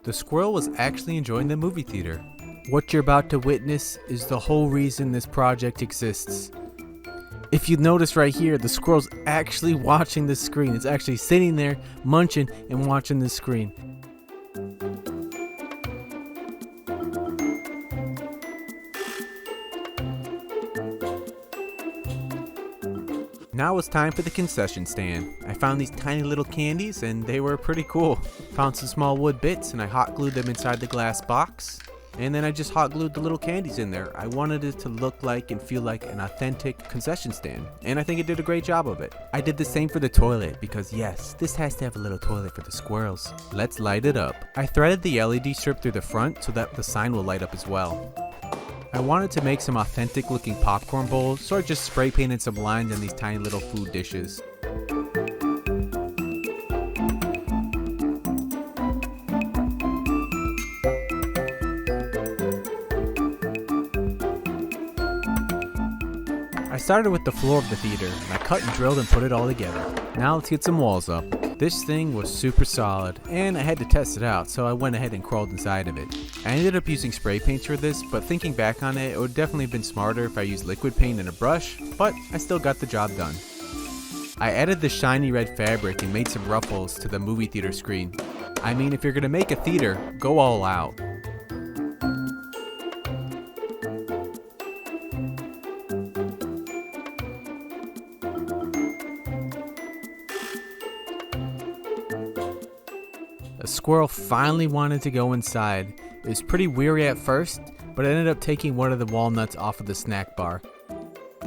The squirrel was actually enjoying the movie theater. What you're about to witness is the whole reason this project exists. If you notice right here, the squirrel's actually watching the screen. It's actually sitting there, munching and watching the screen. Now it's time for the concession stand. I found these tiny little candies and they were pretty cool. Found some small wood bits and I hot glued them inside the glass box. And then I just hot glued the little candies in there. I wanted it to look like and feel like an authentic concession stand. And I think it did a great job of it. I did the same for the toilet because yes, this has to have a little toilet for the squirrels. Let's light it up. I threaded the LED strip through the front so that the sign will light up as well. I wanted to make some authentic looking popcorn bowls, so I just spray painted some lines on these tiny little food dishes. I started with the floor of the theater, and I cut and drilled and put it all together. Now let's get some walls up. This thing was super solid, and I had to test it out, so I went ahead and crawled inside of it. I ended up using spray paints for this, but thinking back on it, it would definitely have been smarter if I used liquid paint and a brush, but I still got the job done. I added the shiny red fabric and made some ruffles to the movie theater screen. I mean, if you're gonna make a theater, go all out. The squirrel finally wanted to go inside. It was pretty weary at first, but I ended up taking one of the walnuts off of the snack bar.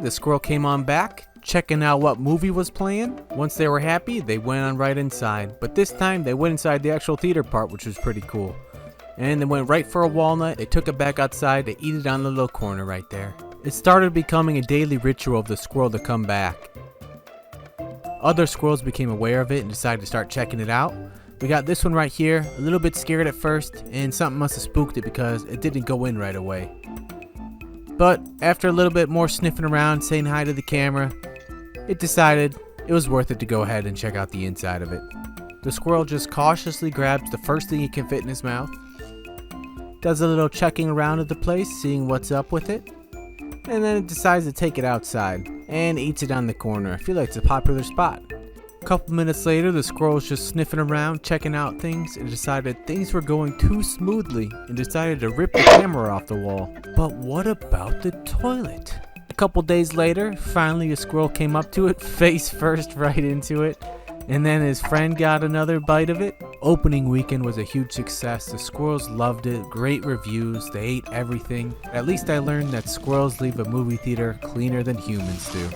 The squirrel came on back, checking out what movie was playing. Once they were happy, they went on right inside. But this time, they went inside the actual theater part, which was pretty cool. And they went right for a walnut, they took it back outside, they eat it on the little corner right there. It started becoming a daily ritual of the squirrel to come back. Other squirrels became aware of it and decided to start checking it out. We got this one right here, a little bit scared at first, and something must have spooked it because it didn't go in right away. But after a little bit more sniffing around, saying hi to the camera, it decided it was worth it to go ahead and check out the inside of it. The squirrel just cautiously grabs the first thing he can fit in his mouth, does a little checking around of the place, seeing what's up with it, and then it decides to take it outside and eats it on the corner. I feel like it's a popular spot. A couple minutes later, the squirrel was just sniffing around, checking out things, and decided things were going too smoothly and decided to rip the camera off the wall. But what about the toilet? A couple days later, finally a squirrel came up to it, face first right into it, and then his friend got another bite of it. Opening weekend was a huge success. The squirrels loved it, great reviews, they ate everything. At least I learned that squirrels leave a movie theater cleaner than humans do.